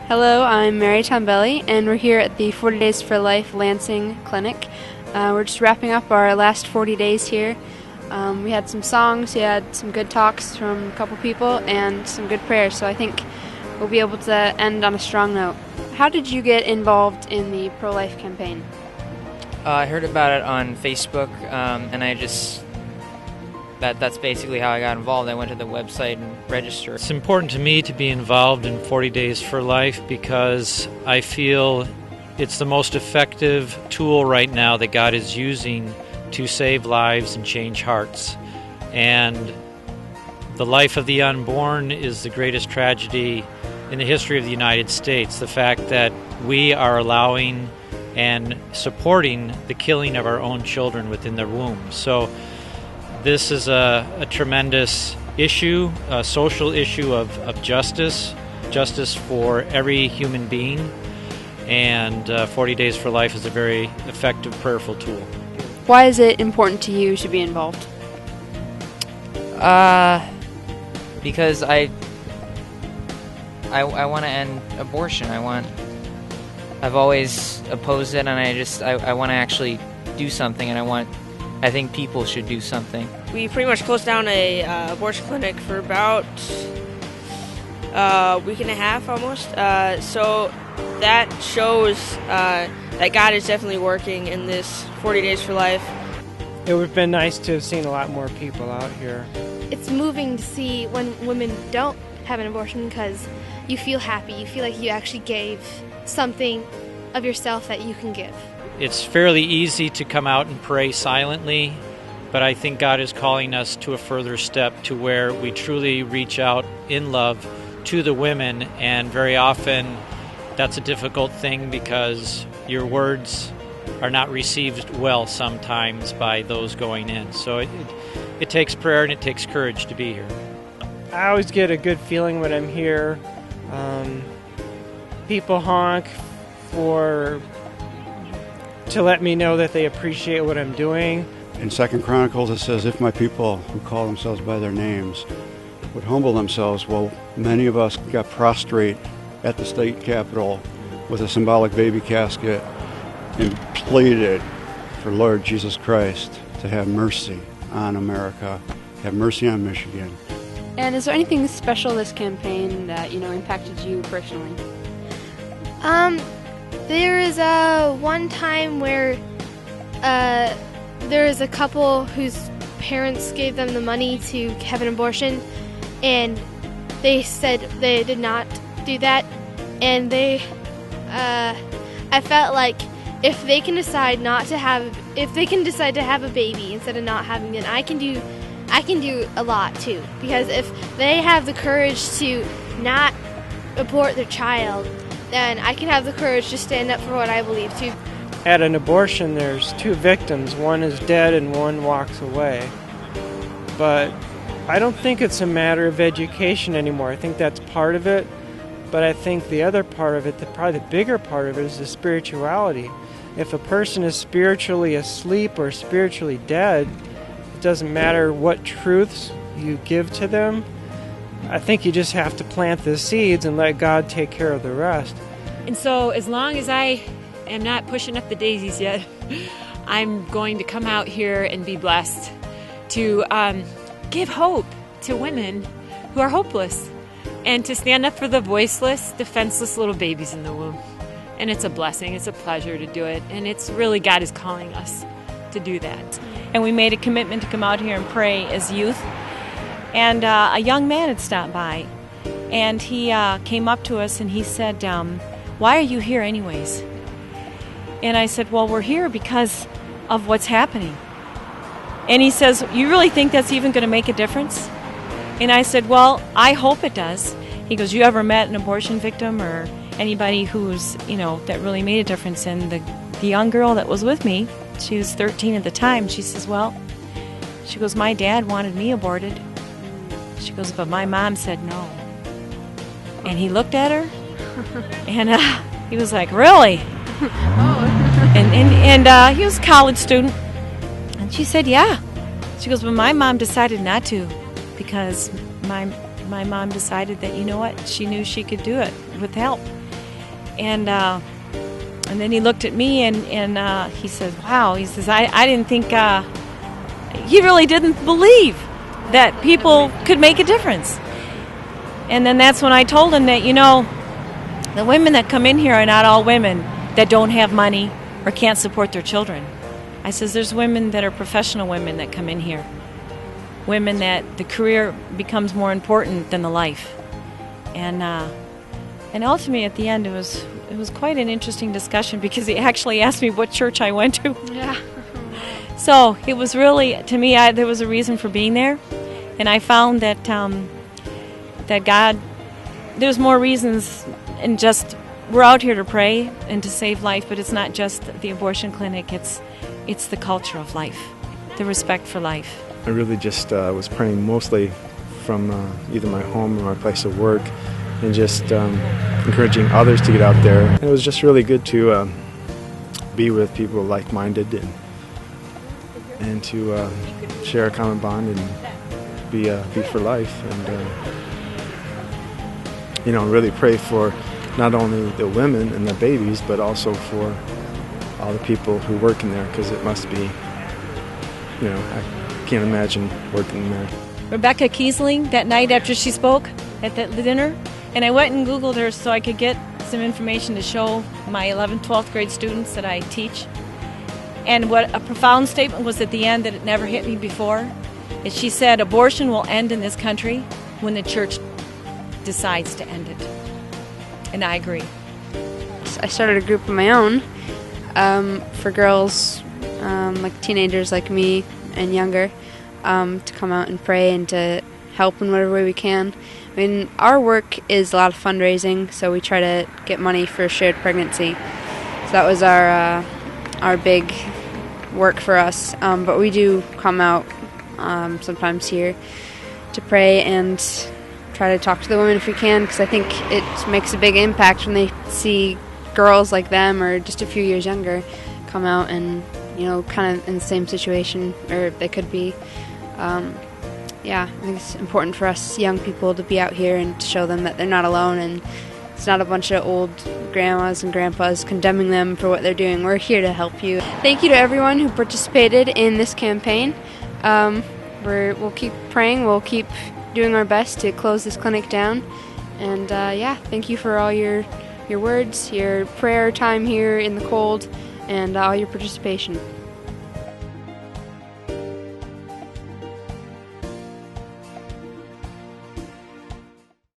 Hello, I'm Mary Tombelli, and we're here at the 40 Days for Life Lansing Clinic. We're just wrapping up our last 40 days here. We had some songs, we had some good talks from a couple people, and some good prayers, so I think we'll be able to end on a strong note. How did you get involved in the pro-life campaign? I heard about it on Facebook, and that's basically how I got involved. I went to the website and registered. It's important to me to be involved in 40 Days for Life because I feel it's the most effective tool right now that God is using to save lives and change hearts. And the life of the unborn is the greatest tragedy in the history of the United States. The fact that we are allowing and supporting the killing of our own children within their womb. So this is a tremendous issue, a social issue of justice for every human being, and 40 Days for Life is a very effective, prayerful tool. Why is it important to you to be involved? Because I want to end abortion. I've always opposed it, and I want to actually do something, and I think people should do something. We pretty much closed down a abortion clinic for about a week and a half almost. So that shows that God is definitely working in this 40 Days for Life. It would have been nice to have seen a lot more people out here. It's moving to see when women don't have an abortion because you feel happy. You feel like you actually gave something of yourself that you can give. It's fairly easy to come out and pray silently, but I think God is calling us to a further step to where we truly reach out in love to the women, and very often that's a difficult thing because your words are not received well sometimes by those going in. So it takes prayer and it takes courage to be here. I always get a good feeling when I'm here. People honk to let me know that they appreciate what I'm doing. In 2 Chronicles it says, if my people who call themselves by their names would humble themselves. Well, many of us got prostrate at the state capitol with a symbolic baby casket and pleaded for Lord Jesus Christ to have mercy on America, have mercy on Michigan. And is there anything special this campaign that, impacted you personally? There is one time where there is a couple whose parents gave them the money to have an abortion, and they said they did not do that, and I felt like if they can decide to have a baby instead of not having it, I can do a lot too, because if they have the courage to not abort their child, then I can have the courage to stand up for what I believe too. At an abortion, there's two victims. One is dead and one walks away. But I don't think it's a matter of education anymore. I think that's part of it. But I think the other part of it, probably the bigger part of it, is the spirituality. If a person is spiritually asleep or spiritually dead, it doesn't matter what truths you give to them. I think you just have to plant the seeds and let God take care of the rest. And so as long as I am not pushing up the daisies yet, I'm going to come out here and be blessed to give hope to women who are hopeless and to stand up for the voiceless, defenseless little babies in the womb. And it's a blessing. It's a pleasure to do it. And it's really God is calling us to do that. And we made a commitment to come out here and pray as youth. And a young man had stopped by, and he came up to us and he said, why are you here anyways? And I said, well, we're here because of what's happening. And he says, you really think that's even going to make a difference? And I said, well, I hope it does. He goes, you ever met an abortion victim or anybody who's, that really made a difference? And the young girl that was with me, she was 13 at the time, she says, she goes, my dad wanted me aborted. She goes, but my mom said no. And he looked at her, and he was like, really? And he was a college student. And she said, yeah. She goes, but my mom decided not to, because my mom decided that, she knew she could do it with help. And then he looked at me and he says, wow, he says, I didn't think, he really didn't believe that people could make a difference. And then that's when I told him that, the women that come in here are not all women that don't have money or can't support their children. I says, there's women that are professional women that come in here. Women that the career becomes more important than the life. And ultimately at the end it was quite an interesting discussion because he actually asked me what church I went to. Yeah. So it was really, to me, there was a reason for being there. And I found that that God, there's more reasons, and just we're out here to pray and to save life, but it's not just the abortion clinic, it's the culture of life, the respect for life. I really just was praying mostly from either my home or my place of work, and just encouraging others to get out there. And it was just really good to be with people like-minded and to share a common bond and be for life, and really pray for not only the women and the babies, but also for all the people who work in there, because it must be, I can't imagine working there. Rebecca Kiesling, that night after she spoke at the dinner, and I went and Googled her so I could get some information to show my 11th, 12th grade students that I teach. And what a profound statement was at the end that it never hit me before, is she said, abortion will end in this country when the church decides to end it. And I agree. I started a group of my own for girls, like teenagers like me and younger, to come out and pray and to help in whatever way we can. I mean, our work is a lot of fundraising, so we try to get money for shared pregnancy. So that was our big work for us. But we do come out sometimes here to pray and try to talk to the women if we can, because I think it makes a big impact when they see girls like them or just a few years younger come out and, kind of in the same situation, or they could be. I think it's important for us young people to be out here and to show them that they're not alone, and it's not a bunch of old grandmas and grandpas condemning them for what they're doing. We're here to help you. Thank you to everyone who participated in this campaign. We'll keep praying. We'll keep doing our best to close this clinic down. And thank you for all your words, your prayer time here in the cold, and all your participation.